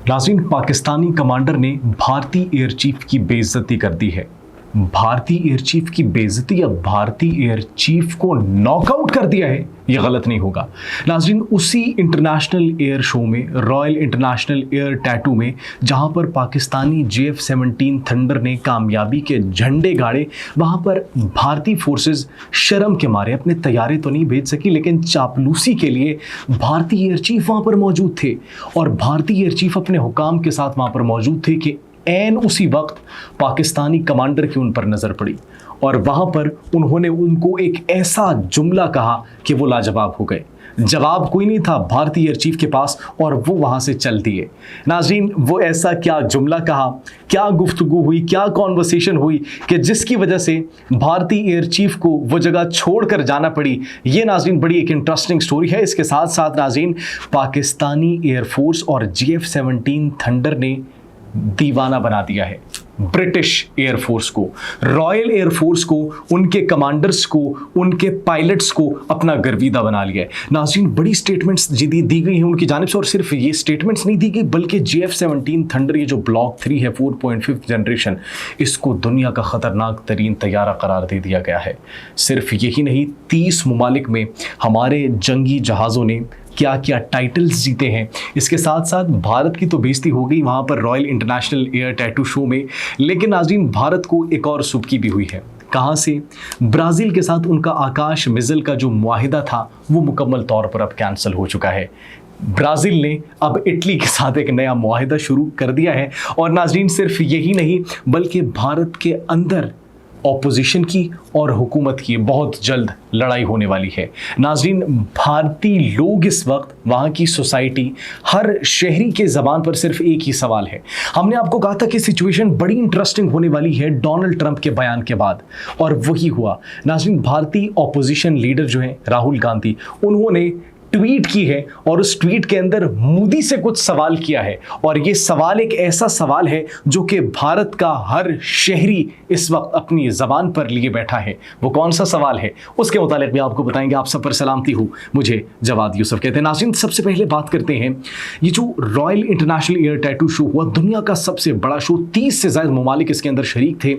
नाज़रीन, पाकिस्तानी कमांडर ने भारतीय एयर चीफ की बेइज्जती कर दी है। भारतीय एयर चीफ की बेइज्जती या भारतीय एयर चीफ को नॉकआउट कर दिया है, यह गलत नहीं होगा। नाज़रीन, उसी इंटरनेशनल एयर शो में, रॉयल इंटरनेशनल एयर टैटू में, जहां पर पाकिस्तानी JF-17 थंडर ने कामयाबी के झंडे गाड़े, वहां पर भारतीय फोर्सेस शर्म के मारे अपने तैयारे तो नहीं भेज सकी, लेकिन चापलूसी के लिए भारतीय एयर चीफ वहां पर मौजूद थे और भारतीय एयर चीफ अपने हुकाम के साथ वहां पर मौजूद थे कि ऐन उसी वक्त पाकिस्तानी कमांडर की उन पर नज़र पड़ी और वहाँ पर उन्होंने उनको एक ऐसा जुमला कहा कि वो लाजवाब हो गए। जवाब कोई नहीं था भारतीय एयर चीफ के पास और वो वहाँ से चल दिए। नाज़रीन, वो ऐसा क्या जुमला कहा, क्या गुफ्तगू हुई, क्या कॉन्वर्सेशन हुई कि जिसकी वजह से भारतीय एयर चीफ को वो जगह छोड़कर जाना पड़ी। ये नाज़रीन बड़ी एक इंटरेस्टिंग स्टोरी है। इसके साथ साथ नाज़रीन, पाकिस्तानी एयरफोर्स और JF-17 थंडर ने दीवाना बना दिया है ब्रिटिश एयरफोर्स को, रॉयल एयरफोर्स को, उनके कमांडर्स को, उनके पायलट्स को अपना गर्विदा बना लिया है। नाज़रीन, बड़ी स्टेटमेंट्स दी गई हैं उनकी जानिब से और सिर्फ ये स्टेटमेंट्स नहीं दी गई बल्कि JF-17 थंडर, ये जो ब्लॉक 3 है 4.5 जनरेशन, इसको दुनिया का ख़तरनाक तरीन तैयारा करार दे दिया गया है। सिर्फ यही नहीं, 30 ममालिक में हमारे जंगी जहाज़ों ने क्या क्या टाइटल्स जीते हैं। इसके साथ साथ भारत की तो बेइज्जती हो गई वहाँ पर royal international air tattoo show में, लेकिन नाज़रीन भारत को एक और सुबकी भी हुई है। कहाँ से? ब्राज़ील के साथ उनका आकाश मिज़िल का जो मुआहिदा था वो मुकम्मल तौर पर अब कैंसिल हो चुका है। ब्राज़ील ने अब इटली के साथ एक नया मुआहिदा शुरू कर दिया है और नाज़रीन सिर्फ यही नहीं बल्कि भारत के अंदर ऑपोजिशन की और हुकूमत की बहुत जल्द लड़ाई होने वाली है। नाज़रीन, भारतीय लोग इस वक्त, वहाँ की सोसाइटी, हर शहरी के ज़बान पर सिर्फ एक ही सवाल है। हमने आपको कहा था कि सिचुएशन बड़ी इंटरेस्टिंग होने वाली है डोनाल्ड ट्रंप के बयान के बाद, और वही हुआ। नाज़रीन, भारतीय ऑपोजिशन लीडर जो हैं राहुल गांधी, उन्होंने ट्वीट की है और उस ट्वीट के अंदर मोदी से कुछ सवाल किया है और ये सवाल एक ऐसा सवाल है जो कि भारत का हर शहरी इस वक्त अपनी ज़बान पर लिए बैठा है। वो कौन सा सवाल है उसके मुतालिक भी आपको बताएंगे। आप सब पर सलामती हो, मुझे जवाद यूसुफ कहते हैं। नाज़रीन, सबसे पहले बात करते हैं, ये जो royal international air tattoo show हुआ, दुनिया का सबसे बड़ा शो, 30 से ज़्यादा ममालिक इसके अंदर शरीक थे।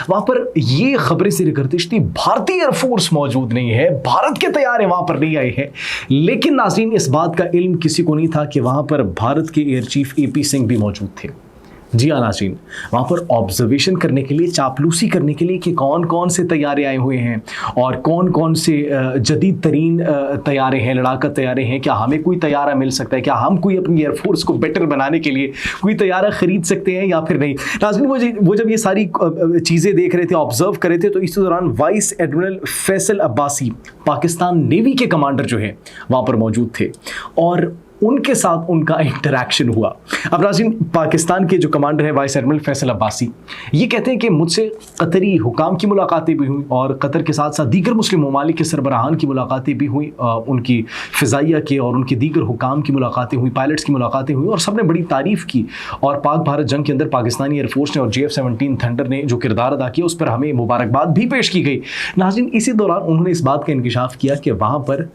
वहाँ पर ये खबरें से गर्दिश थी भारतीय एयरफोर्स मौजूद नहीं है, भारत के तैयारे वहाँ पर नहीं आए हैं, लेकिन नाज़रीन इस बात का इल्म किसी को नहीं था कि वहां पर भारत के एयर चीफ AP सिंह भी मौजूद थे। जी हाँ नाज़रीन, वहाँ पर ऑब्जर्वेशन करने के लिए, चापलूसी करने के लिए कि कौन कौन से तैयारे आए हुए हैं और कौन कौन से जदीद तरीन तैयारे हैं, लड़ाका तैयारे हैं, क्या हमें कोई तैयारा मिल सकता है, क्या हम कोई अपनी एयरफोर्स को बेटर बनाने के लिए कोई तैयारा ख़रीद सकते हैं या फिर नहीं। नाज़रीन, वो जब ये सारी चीज़ें देख रहे थे, ऑब्जर्व कर रहे थे, तो इसी दौरान vice admiral Faisal Abbasi, Pakistan navy के कमांडर जो है वहाँ पर मौजूद थे और उनके साथ उनका इंटरैक्शन हुआ। अब नाज़रीन, पाकिस्तान के जो कमांडर है वाइस एडमिरल फैसल अब्बासी, ये कहते हैं कि मुझसे कतरी हुकाम की मुलाकातें भी हुई और कतर के साथ साथ दीगर मुस्लिम ममालिक के सरबराहान की मुलाकातें भी हुई, उनकी फ़िज़ाइया के और उनके दीगर हुकाम की मुलाकातें हुई, पायलट्स की मुलाकातें हुई और सब ने बड़ी तारीफ़ की और पाक भारत जंग के अंदर पाकिस्तानी एयरफोर्स ने और JF-17 थंडर ने जो किरदार अदा किया उस पर हमें मुबारकबाद भी पेश की गई। नाज़रीन, इसी दौरान उन्होंने इस बात का इंकिशाफ किया कि वहाँ पर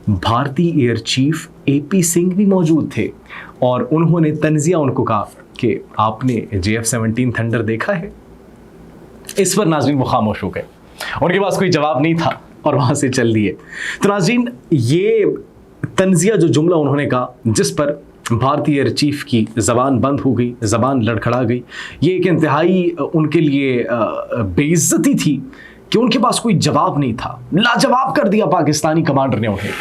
भारतीय एयर चीफ AP सिंह भी मौजूद थे और उन्होंने तंजिया उनको कहा कि आपने JF-17 थंडर देखा है। इस पर नाज़रीन वो खामोश हो गए, उनके पास कोई जवाब नहीं था और वहाँ से चल दिए। तो नाज़रीन, ये तंजिया जो जुमला उन्होंने कहा जिस पर भारतीय एयर चीफ की ज़बान बंद हो गई, ज़बान लड़खड़ा गई, ये एक इंतहाई उनके लिए बेइज्जती थी कि उनके पास कोई जवाब नहीं था। लाजवाब कर दिया पाकिस्तानी कमांडर ने उन्हें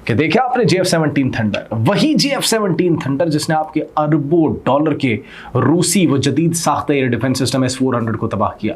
कि देखा आपने JF-17 थंडर, वही JF-17 थंडर जिसने आपके अरबों डॉलर के रूसी वो जदीद साख्ता एयर डिफेंस सिस्टम S-400 को तबाह किया।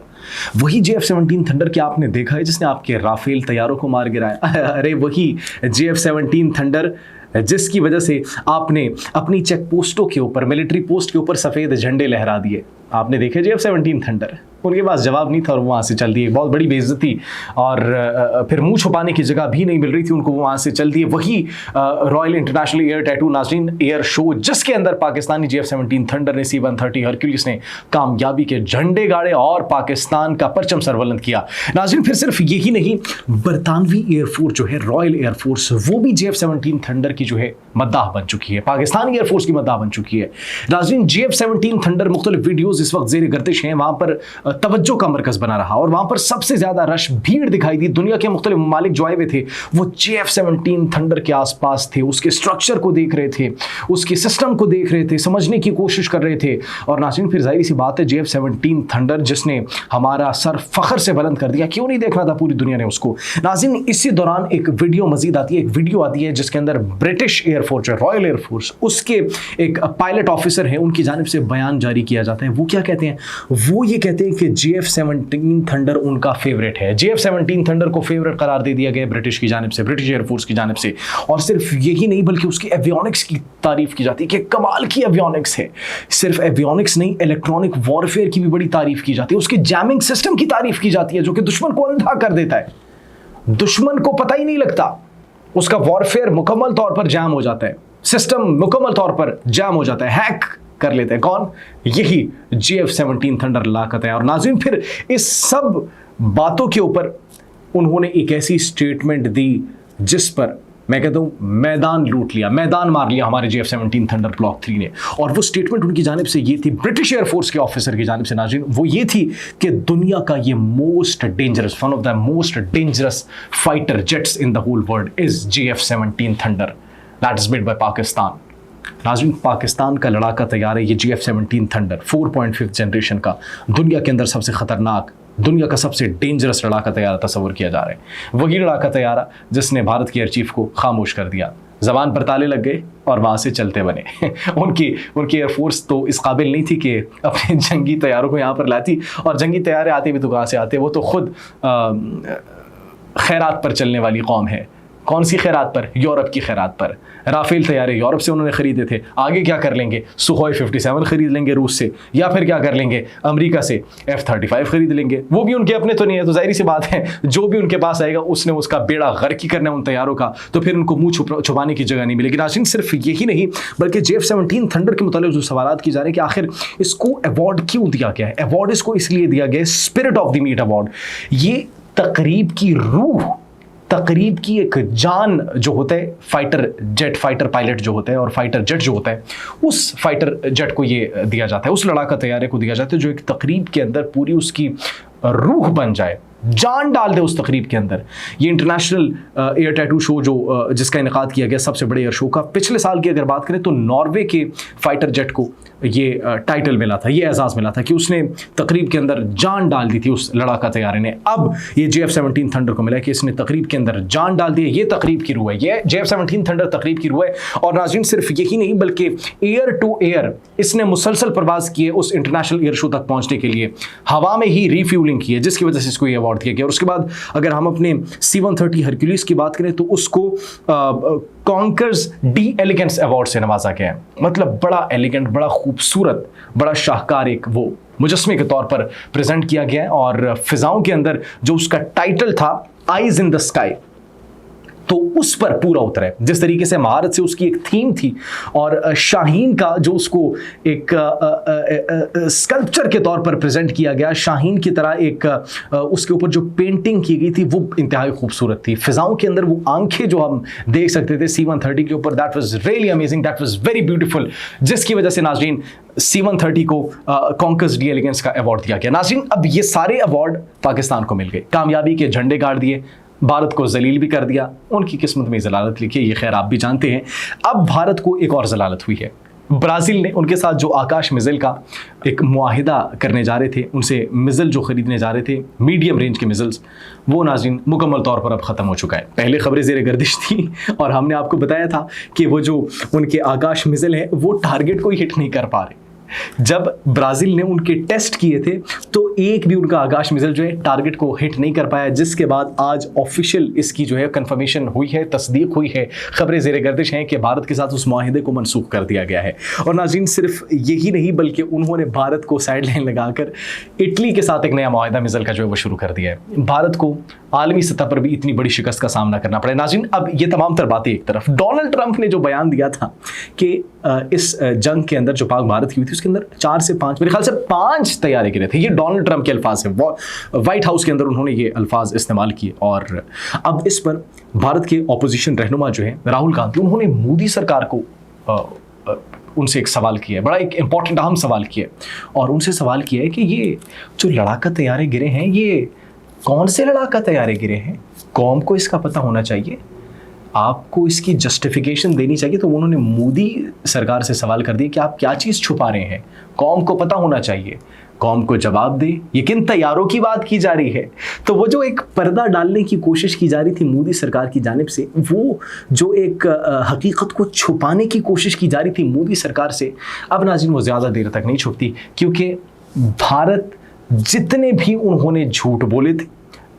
वही JF-17 थंडर क्या आपने देखा है जिसने आपके राफेल तैयारों को मार गिराया। अरे वही JF-17 थंडर जिसकी वजह से आपने अपनी चेक पोस्टों के ऊपर, मिलिट्री पोस्ट के ऊपर सफ़ेद झंडे लहरा दिए। आपने देखे F-17 थंडर, उनके पास जवाब नहीं था और वो वहाँ से चल दिए। बहुत बड़ी बेइज्जती, और फिर मुंह छुपाने की जगह भी नहीं मिल रही थी उनको, वो वहाँ से चल दिए। वही रॉयल इंटरनेशनल एयर टैटू नाज़रीन एयर शो, जिसके अंदर पाकिस्तानी F-17 थंडर ने C-130 हरक्यूलिस ने कामयाबी के झंडे गाड़े और पाकिस्तान का परचम सरबुलंद किया। नाज़रीन फिर सिर्फ यही नहीं, बरतानवी एयरफोर्स जो है, रॉयल एयरफोर्स, वो भी F-17 थंडर की जो है मद्दाह बन चुकी है, पाकिस्तानी एयरफोर्स की मद्दाह बन चुकी है। नाज़रीन F-17 थंडर मुख्तलिफ वीडियोज़ इस वक्त ज़ेर गर्दिश हैं, वहाँ पर तवज्जो का मरकज बना रहा और वहां पर सबसे ज्यादा रश, भीड़ दिखाई दी। दुनिया के मुख्तलिफ ममालिक जो आए हुए थे वो F-17 थंडर के आसपास थे, उसके स्ट्रक्चर को देख रहे थे, उसके सिस्टम को देख रहे थे, समझने की कोशिश कर रहे थे। और नाज़रीन फिर जाहिर सी बात है, F-17 थंडर जिसने हमारा सर फख्र से बुलंद कर दिया, क्यों नहीं देखना था पूरी दुनिया ने उसको। नाज़रीन इसी दौरान एक वीडियो मजीद आती है, एक वीडियो आती है जिसके अंदर ब्रिटिश एयरफोर्स, रॉयल एयरफोर्स, उसके एक पायलट ऑफिसर है, उनकी जानिब से बयान जारी किया जाता है। वो क्या कहते हैं? वो ये कहते हैं कि F-17 थंडर उनका फेवरेट है। F-17 थंडर को फेवरेट करार दे दिया गया ब्रिटिश की जानिब से, ब्रिटिश एयरफोर्स की जानिब से। और सिर्फ यही नहीं बल्कि उसकी एवियोनिक्स की तारीफ की जाती है कि कमाल की एवियोनिक्स है। सिर्फ एवियोनिक्स नहीं, इलेक्ट्रॉनिक वॉरफेयर की भी बड़ी तारीफ की जाती है, उसके जैमिंग सिस्टम की तारीफ की जाती है जो कि दुश्मन को अंधा कर देता है, दुश्मन को पता ही नहीं लगता, उसका वॉरफेयर मुकम्मल तौर पर जैम हो जाता है, सिस्टम मुकम्मल तौर पर जैम हो जाता है, हैक कर लेते हैं। कौन? यही F-17 थंडर लाकत है। और नाज़रीन फिर इस सब बातों के ऊपर उन्होंने एक ऐसी स्टेटमेंट दी जिस पर मैं कहता हूं मैदान लूट लिया, मैदान मार लिया हमारे F-17 थंडर ब्लॉक 3 ने। और वो स्टेटमेंट उनकी जानिब से ये थी, ब्रिटिश एयरफोर्स के ऑफिसर की जानिब से नाज़रीन, वो ये थी कि दुनिया का ये most dangerous, one of the most dangerous fighter jets in the whole world is F-17 thunder that is made by Pakistan. नाज़रीन पाकिस्तान का लड़ाका तैयार है ये F-17 थंडर, 4.5 जनरेशन का, दुनिया के अंदर सबसे खतरनाक, दुनिया का सबसे डेंजरस लड़ाका तैयारा तस्वर किया जा रहा है। वही लड़ाका तैयारा जिसने भारत के एयर चीफ को खामोश कर दिया, ज़बान पर ताले लग गए और वहाँ से चलते बने। उनकी एयरफोर्स तो इस काबिल नहीं थी कि अपने जंगी तैयारों को यहाँ पर लाती, और जंगी तैयारे आते भी तो कहाँ से आते, वो तो खुद खैरात पर चलने वाली कौम है। कौन सी खैरात पर? यूरोप की खैरात पर। राफेल तैयारे यूरोप से उन्होंने खरीदे थे, आगे क्या कर लेंगे? सुखोई 57 खरीद लेंगे रूस से, या फिर क्या कर लेंगे? अमेरिका से F-35 खरीद लेंगे। वो भी उनके अपने तो नहीं है, तो जाहिर सी बात है जो भी उनके पास आएगा उसने उसका बेड़ा गर्क ही करना है उन तैयारों का, तो फिर उनको मुंह छुपाने की जगह नहीं मिलेगी। नाज़रीन सिर्फ यही नहीं बल्कि F-17 थंडर के मुतालिक जो सवाल की जा रहे हैं कि आखिर इसको अवार्ड क्यों दिया गया है? अवार्ड इसको इसलिए दिया गया है, spirit of the meet award. ये तकरीब की रूह, तकरीब की एक जान जो होता है, फाइटर जेट, फाइटर पायलट जो होता है और फाइटर जेट जो होता है, उस फाइटर जेट को ये दिया जाता है, उस लड़ाका तैयारे को दिया जाता है जो एक तकरीब के अंदर पूरी उसकी रूह बन जाए, जान डाल दे उस तकरीब के अंदर। ये इंटरनेशनल एयर टैटू शो जो जिसका इनेकाद किया गया, सबसे बड़े एयर शो का, पिछले साल की अगर बात करें तो नॉर्वे के फाइटर जेट को ये टाइटल मिला था, ये एजाज़ मिला था कि उसने तकरीब के अंदर जान डाल दी थी उस लड़ाका तैयारे ने। अब ये F-17 थंडर को मिला कि इसने तकरीब के अंदर जान डाल दी है, ये तकरीब की रूह है, ये F-17 थंडर तकरीब की रूह है। और नाज़रीन सिर्फ यही नहीं बल्कि एयर टू एयर इसने मुसलसल परवाज़ किए उस इंटरनेशनल एयर शो तक पहुँचने के लिए, हवा में ही रिफ्यूलिंग की है, जिसकी वजह से इसको ये अवार्ड दिया गया। और उसके बाद अगर हम अपने C-130 हरक्यूलिस की बात करें तो उसको कॉन्कर्स डी एलिगेंस अवार्ड से नवाजा गया है। मतलब बड़ा एलिगेंट, बड़ा खूबसूरत, बड़ा शाहकार एक वो मुजस्मे के तौर पर प्रेजेंट किया गया है। और फिजाओं के अंदर जो उसका टाइटल था आइज इन द स्काई, तो उस पर पूरा उतरा है। जिस तरीके से महारत से उसकी एक थीम थी और शाहीन का जो उसको एक स्कल्पचर के तौर पर प्रेजेंट किया गया, शाहीन की तरह एक उसके ऊपर जो पेंटिंग की गई थी वो इंतहाई खूबसूरत थी। फिजाओं के अंदर वो आंखें जो हम देख सकते थे C-130 के ऊपर, that was really amazing, that was very beautiful, जिसकी वजह से नाज़रीन C-130 को कॉन्कर्स डी एलिगेंस का अवार्ड दिया गया। नाज़रीन अब ये सारे अवार्ड पाकिस्तान को मिल गए, कामयाबी के झंडे गाड़ दिए, भारत को जलील भी कर दिया, उनकी किस्मत में जलालत लिखी, ये खैर आप भी जानते हैं। अब भारत को एक और जलालत हुई है, ब्राज़ील ने उनके साथ जो आकाश मिज़िल का एक मुआहिदा करने जा रहे थे, उनसे मिज़िल जो ख़रीदने जा रहे थे, मीडियम रेंज के मिज़िल्स, वो नाज़रीन मुकम्मल तौर पर अब ख़त्म हो चुका है। पहले ख़बरें ज़ेर गर्दिश थी और हमने आपको बताया था कि वो जो उनके आकाश मिज़िल हैं वो टारगेट को ही हिट नहीं कर पा रहे, जब ब्राज़ील ने उनके टेस्ट किए थे तो एक भी उनका आकाश मिसाइल जो है टारगेट को हिट नहीं कर पाया, जिसके बाद आज ऑफिशियल इसकी जो है कंफर्मेशन हुई है, तस्दीक हुई है, खबरें ज़ेर गर्दिश हैं कि भारत के साथ उस माहिदे को मनसूख कर दिया गया है। और नाज़रीन सिर्फ यही नहीं बल्कि उन्होंने भारत को साइड लाइन लगाकर इटली के साथ एक नया माहिदा मिसाइल का जो है वो शुरू कर दिया है। भारत को आलमी सतह पर भी इतनी बड़ी शिकस्त का सामना करना पड़ा। नाज़रीन अब ये तमाम तर बातें एक तरफ, डोनाल्ड ट्रंप ने जो बयान दिया था कि इस जंग के अंदर जो पाक भारत की हुई थी उसके अंदर 4 से 5 मेरे ख्याल से 5 तैयारे गिरे थे। ये डोनाल्ड ट्रंप के अल्फाज हैं, व्हाइट हाउस के अंदर उन्होंने ये अल्फाज इस्तेमाल किए। और अब इस पर भारत के ऑपोजिशन रहनुमा जो है राहुल गांधी, उन्होंने मोदी सरकार को उनसे एक सवाल किया है, बड़ा एक इंपॉर्टेंट अहम सवाल किया है, और उनसे सवाल किया है कि ये जो लड़ाका तैयारे गिरे हैं ये कौन से लड़ाका तैयारे गिरे हैं, कौम को इसका पता होना चाहिए, आपको इसकी जस्टिफिकेशन देनी चाहिए। तो उन्होंने मोदी सरकार से सवाल कर दिया कि आप क्या चीज़ छुपा रहे हैं, कौम को पता होना चाहिए, कौम को जवाब दे, ये किन तैयारों की बात की जा रही है। तो वो जो एक पर्दा डालने की कोशिश की जा रही थी मोदी सरकार की जानिब से, वो जो एक हकीकत को छुपाने की कोशिश की जा रही थी मोदी सरकार से, अब नाज़रीन वो ज़्यादा देर तक नहीं छुपती, क्योंकि भारत जितने भी उन्होंने झूठ बोले थे,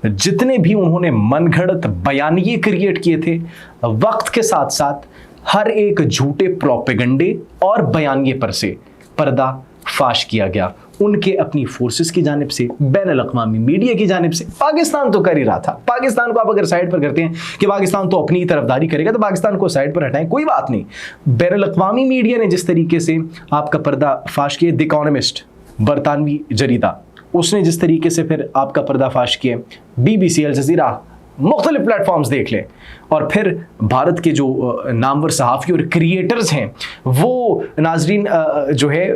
जितने भी उन्होंने मनगढ़ंत बयानिए क्रिएट किए थे, वक्त के साथ साथ हर एक झूठे प्रोपेगंडे और बयानिए पर से पर्दा फाश किया गया। उनके अपनी फोर्सेस की जानिब से, बैनुल-अक़वामी मीडिया की जानिब से। पाकिस्तान तो कर ही रहा था, पाकिस्तान को आप अगर साइड पर करते हैं कि पाकिस्तान तो अपनी तरफदारी करेगा तो पाकिस्तान को साइड पर हटाएं, कोई बात नहीं। बैनुल-अक़वामी मीडिया ने जिस तरीके से आपका पर्दा फाश किया, द इकोनॉमिस्ट बरतानवी जरीदा, उसने जिस तरीके से फिर आपका पर्दाफाश किया, BBC, अल जज़ीरा, मुख्तलिफ प्लेटफॉर्म्स देख लें, और फिर भारत के जो नामवर सहाफ़ी और क्रिएटर्स हैं वो नाजरीन जो है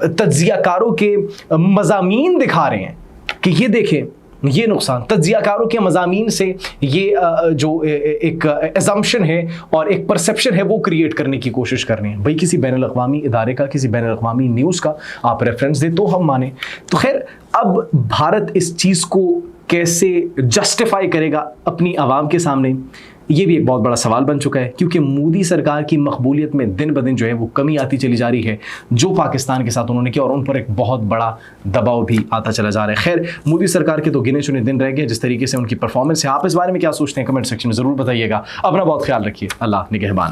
तज्ज़ियाकारों के मज़ामीन दिखा रहे हैं कि ये देखें ये नुकसान, तज्ज़ियाकारों के मज़ामीन से ये जो एक एज़म्पशन है और एक परसेप्शन है वो क्रिएट करने की कोशिश कर रहे हैं। भाई किसी बैनुल-अक़वामी इदारे का, किसी बैनुल-अक़वामी न्यूज़ का आप रेफरेंस दे तो हम माने। तो खैर अब भारत इस चीज़ को कैसे जस्टिफाई करेगा अपनी आवाम के सामने, ये भी एक बहुत बड़ा सवाल बन चुका है, क्योंकि मोदी सरकार की मकबूलियत में दिन ब दिन जो है वो कमी आती चली जा रही है, जो पाकिस्तान के साथ उन्होंने किया, और उन पर एक बहुत बड़ा दबाव भी आता चला जा रहा है। खैर मोदी सरकार के तो गिने चुने दिन रह गए जिस तरीके से उनकी परफॉर्मेंस है। आप इस बारे में क्या सोचते हैं कमेंट सेक्शन में ज़रूर बताइएगा। अपना बहुत ख्याल रखिए। अल्लाह निगहबान।